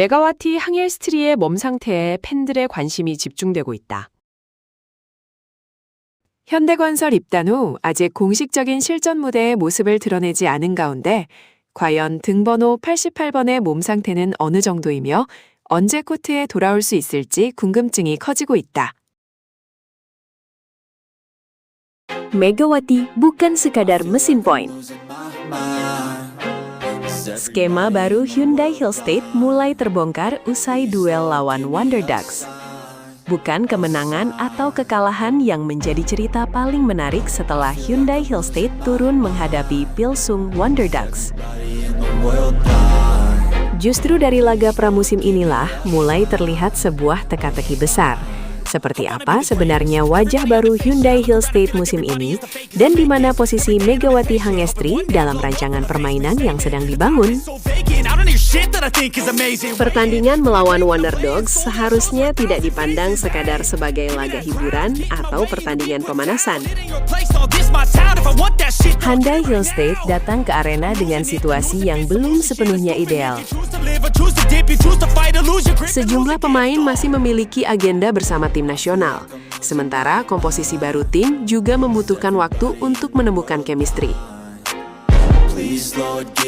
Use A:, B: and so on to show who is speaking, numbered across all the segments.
A: 메가와티 항헬스트리의 몸 상태에 팬들의 관심이 집중되고 있다. 현대건설 입단 후 아직 공식적인 실전 무대의 모습을 드러내지 않은 가운데 과연 등번호 88번의 몸 상태는 어느 정도이며 언제 코트에 돌아올 수 있을지 궁금증이 커지고 있다.
B: Megawati bukan sekadar mesin point. Skema baru Hyundai Hillstate mulai terbongkar usai duel lawan Wonder Ducks. Bukan kemenangan atau kekalahan yang menjadi cerita paling menarik setelah Hyundai Hillstate turun menghadapi Pilsung Wonder Ducks. Justru dari laga pramusim inilah mulai terlihat sebuah teka-teki besar. Seperti apa sebenarnya wajah baru Hyundai Hillstate musim ini dan di mana posisi Megawati Hangestri dalam rancangan permainan yang sedang dibangun. Pertandingan melawan Wonder Dogs seharusnya tidak dipandang sekadar sebagai laga hiburan atau pertandingan pemanasan. Hyundai Hillstate datang ke arena dengan situasi yang belum sepenuhnya ideal. Sejumlah pemain masih memiliki agenda bersama tim nasional, sementara komposisi baru tim juga membutuhkan waktu untuk menemukan chemistry.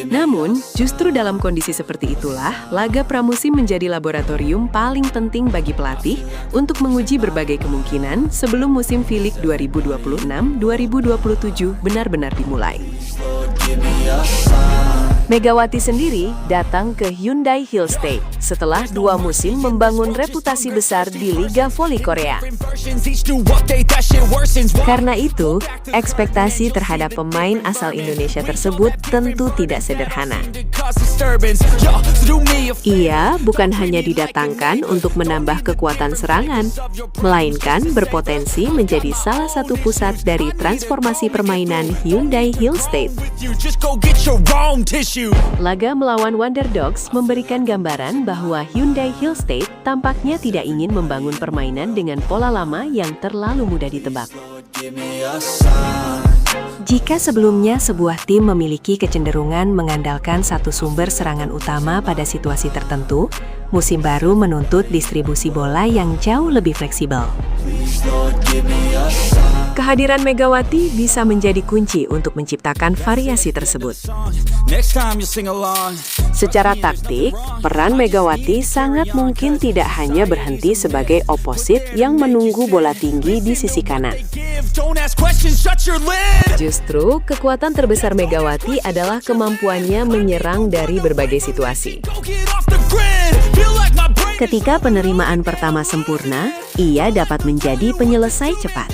B: Namun, justru dalam kondisi seperti itulah, laga pramusim menjadi laboratorium paling penting bagi pelatih untuk menguji berbagai kemungkinan sebelum musim V-League 2026-2027 benar-benar dimulai. Megawati sendiri datang ke Hyundai Hillstate setelah 2 musim membangun reputasi besar di Liga Voli Korea. Karena itu, ekspektasi terhadap pemain asal Indonesia tersebut tentu tidak sederhana. Ia bukan hanya didatangkan untuk menambah kekuatan serangan, melainkan berpotensi menjadi salah satu pusat dari transformasi permainan Hyundai Hillstate. Laga melawan Wonder Dogs memberikan gambaran bahwa Hyundai Hillstate tampaknya tidak ingin membangun permainan dengan pola lama yang terlalu mudah ditebak. Jika sebelumnya sebuah tim memiliki kecenderungan mengandalkan satu sumber serangan utama pada situasi tertentu, musim baru menuntut distribusi bola yang jauh lebih fleksibel. Kehadiran Megawati bisa menjadi kunci untuk menciptakan variasi tersebut. Secara taktik, peran Megawati sangat mungkin tidak hanya berhenti sebagai oposit yang menunggu bola tinggi di sisi kanan. Justru, kekuatan terbesar Megawati adalah kemampuannya menyerang dari berbagai situasi. Ketika penerimaan pertama sempurna, ia dapat menjadi penyelesai cepat.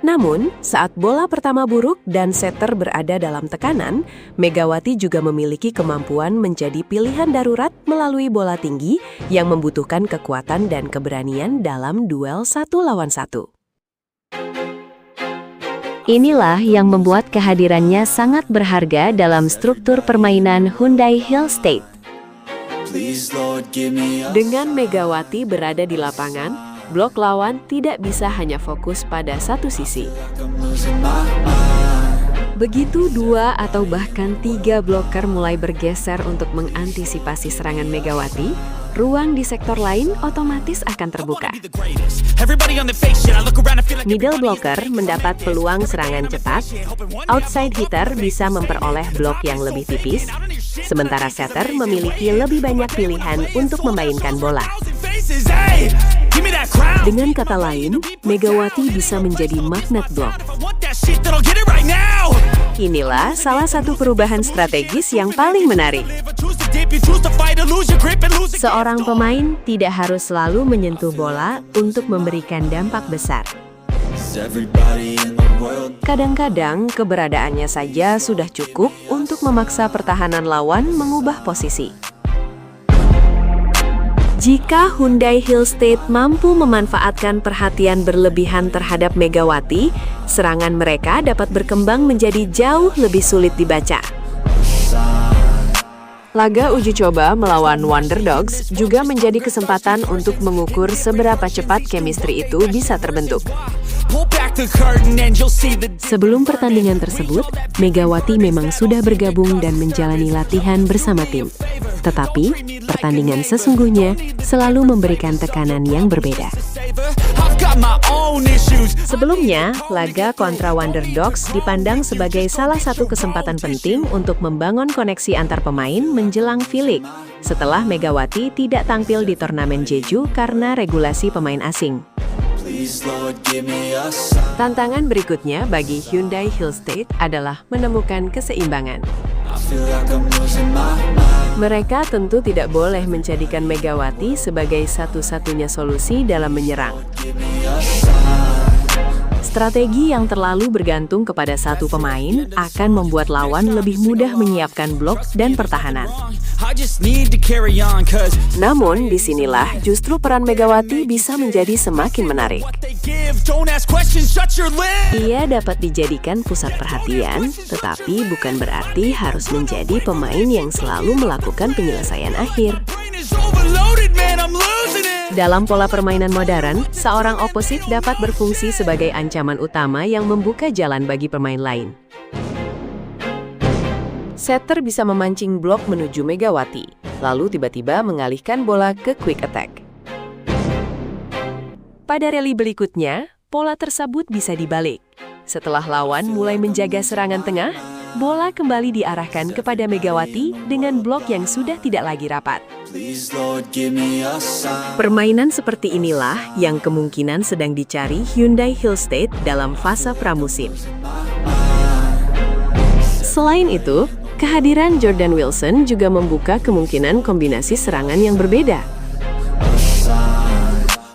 B: Namun, saat bola pertama buruk dan setter berada dalam tekanan, Megawati juga memiliki kemampuan menjadi pilihan darurat melalui bola tinggi yang membutuhkan kekuatan dan keberanian dalam duel 1 lawan 1. Inilah yang membuat kehadirannya sangat berharga dalam struktur permainan Hyundai Hillstate. Dengan Megawati berada di lapangan, blok lawan tidak bisa hanya fokus pada satu sisi. Begitu 2 atau bahkan 3 bloker mulai bergeser untuk mengantisipasi serangan Megawati, ruang di sektor lain otomatis akan terbuka. Middle blocker mendapat peluang serangan cepat, outside hitter bisa memperoleh blok yang lebih tipis, sementara setter memiliki lebih banyak pilihan untuk memainkan bola. Dengan kata lain, Megawati bisa menjadi magnet blok. Inilah salah satu perubahan strategis yang paling menarik. Seorang pemain tidak harus selalu menyentuh bola untuk memberikan dampak besar. Kadang-kadang keberadaannya saja sudah cukup untuk memaksa pertahanan lawan mengubah posisi. Jika Hyundai Hillstate mampu memanfaatkan perhatian berlebihan terhadap Megawati, serangan mereka dapat berkembang menjadi jauh lebih sulit dibaca. Laga uji coba melawan Wonder Dogs juga menjadi kesempatan untuk mengukur seberapa cepat chemistry itu bisa terbentuk.
C: Pull back the curtain and you'll see the
B: Sebelum pertandingan tersebut, Megawati memang sudah bergabung dan menjalani latihan bersama tim. Tetapi, pertandingan sesungguhnya selalu memberikan tekanan yang berbeda.
C: I've got my own issues.
B: Sebelumnya, laga kontra Wonder Dogs dipandang sebagai salah satu kesempatan penting untuk membangun koneksi antar pemain menjelang V-League setelah Megawati tidak tampil di turnamen Jeju karena regulasi pemain asing.
C: Please, Lord, give me a sign.
B: Tantangan berikutnya bagi Hyundai Hillstate adalah menemukan keseimbangan.
C: I feel like I'm losing my mind.
B: Mereka tentu tidak boleh menjadikan Megawati sebagai satu-satunya solusi dalam menyerang.
C: Give me a sign.
B: Strategi yang terlalu bergantung kepada satu pemain akan membuat lawan lebih mudah menyiapkan blok dan pertahanan.
C: I just need to carry on, cause
B: Namun, disinilah justru peran Megawati bisa menjadi semakin menarik.
C: they give. Don't ask questions, shut your lid.
B: Ia dapat dijadikan pusat perhatian, tetapi bukan berarti harus menjadi pemain yang selalu melakukan penyelesaian akhir.
C: Brain is overloaded, man, I'm losing it.
B: Dalam pola permainan modern, seorang oposit dapat berfungsi sebagai ancaman utama yang membuka jalan bagi pemain lain. Setter bisa memancing blok menuju Megawati, lalu tiba-tiba mengalihkan bola ke quick attack. Pada rally berikutnya, pola tersebut bisa dibalik. Setelah lawan mulai menjaga serangan tengah, bola kembali diarahkan kepada Megawati dengan blok yang sudah tidak lagi rapat.
C: Please, Lord, give me a sign.
B: Permainan seperti inilah yang kemungkinan sedang dicari Hyundai Hillstate dalam fase pramusim. Selain itu, kehadiran Jordan Wilson juga membuka kemungkinan kombinasi serangan yang berbeda.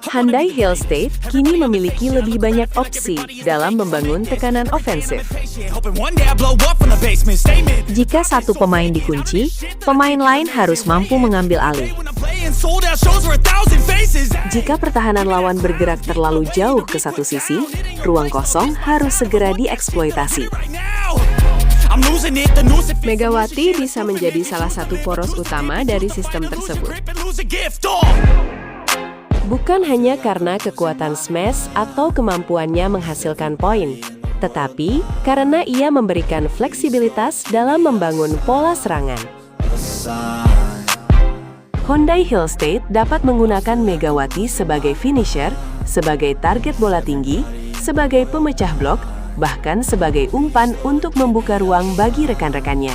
B: Hyundai Hillstate kini memiliki lebih banyak opsi dalam membangun tekanan ofensif.
C: Hoping one day I blow up from the basement. Statement.
B: Jika satu pemain dikunci, pemain lain harus mampu mengambil alih.
C: When I'm playing sold out shows for 1,000 faces.
B: Jika pertahanan lawan bergerak terlalu jauh ke satu sisi, ruang kosong harus segera dieksploitasi.
C: Right now, I'm losing it. The noose it
B: Megawati bisa menjadi salah satu poros utama dari sistem tersebut.
C: grip and lose a gift. Oh.
B: Bukan hanya karena kekuatan smash atau kemampuannya menghasilkan poin, tetapi karena ia memberikan fleksibilitas dalam membangun pola serangan. Hyundai Hillstate dapat menggunakan Megawati sebagai finisher, sebagai target bola tinggi, sebagai pemecah blok, bahkan sebagai umpan untuk membuka ruang bagi rekan-rekannya.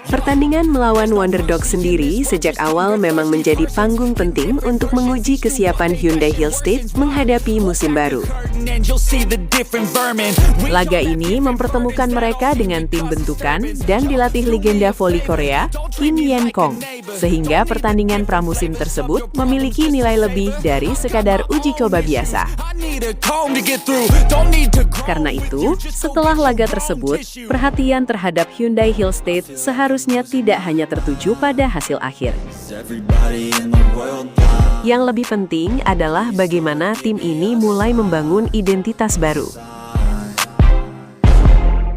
B: Pertandingan melawan Wonder Dogs sendiri sejak awal memang menjadi panggung penting untuk menguji kesiapan Hyundai Hillstate menghadapi musim baru.
C: And you'll see the different vermin.
B: Laga ini mempertemukan mereka dengan tim bentukan dan dilatih legenda voli Korea, Kim Yen Kong, sehingga pertandingan pramusim tersebut memiliki nilai lebih dari sekadar uji coba biasa.
C: I need a comb to get through. Don't need to grow.
B: Karena itu, setelah laga tersebut, perhatian terhadap Hyundai Hillstate seharusnya tidak hanya tertuju pada hasil akhir.
C: Everybody in the world now.
B: Yang lebih penting adalah bagaimana tim ini mulai membangun identitas baru.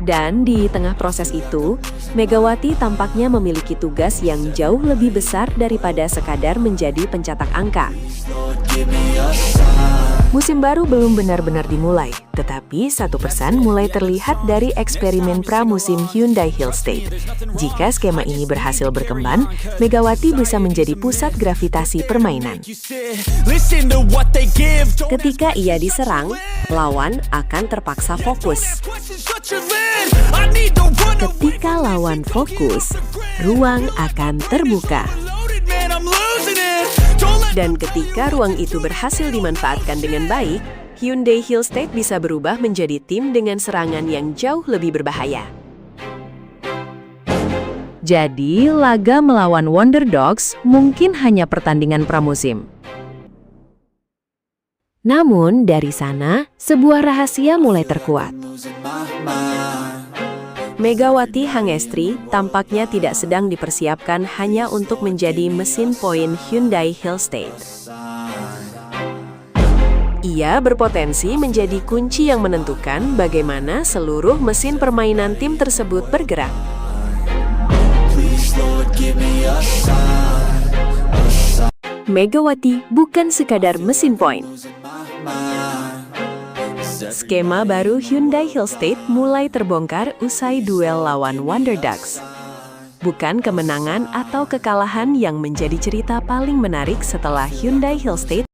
B: Dan di tengah proses itu, Megawati tampaknya memiliki tugas yang jauh lebih besar daripada sekadar menjadi pencetak angka.
C: Lord, give me a sign.
B: Musim baru belum benar-benar dimulai, tetapi satu pesan mulai terlihat dari eksperimen pramusim Hyundai Hillstate. Jika skema ini berhasil berkembang, Megawati bisa menjadi pusat gravitasi permainan.
C: You said, listen to what they give. Don't
B: Ketika ia diserang, lawan akan terpaksa fokus.
C: ask questions, shut your lid. I need to run away.
B: Ketika lawan fokus, ruang akan terbuka.
C: Loaded, man, I'm losing it. Don't let
B: Dan ketika ruang itu berhasil dimanfaatkan dengan baik, Hyundai Hillstate bisa berubah menjadi tim dengan serangan yang jauh lebih berbahaya. Jadi, laga melawan Wonder Dogs mungkin hanya pertandingan pramusim. Namun, dari sana, sebuah rahasia mulai terkuat.
C: losing my mind.
B: Megawati Hangestri tampaknya tidak sedang dipersiapkan hanya untuk menjadi mesin poin Hyundai Hillstate. Ia berpotensi menjadi kunci yang menentukan bagaimana seluruh mesin permainan tim tersebut bergerak.
C: Please, Lord, give me a sign.
B: Megawati bukan sekadar mesin poin.
C: mind.
B: Skema baru Hyundai Hillstate mulai terbongkar usai duel lawan Wonder Ducks. Bukan kemenangan atau kekalahan yang menjadi cerita paling menarik setelah Hyundai Hillstate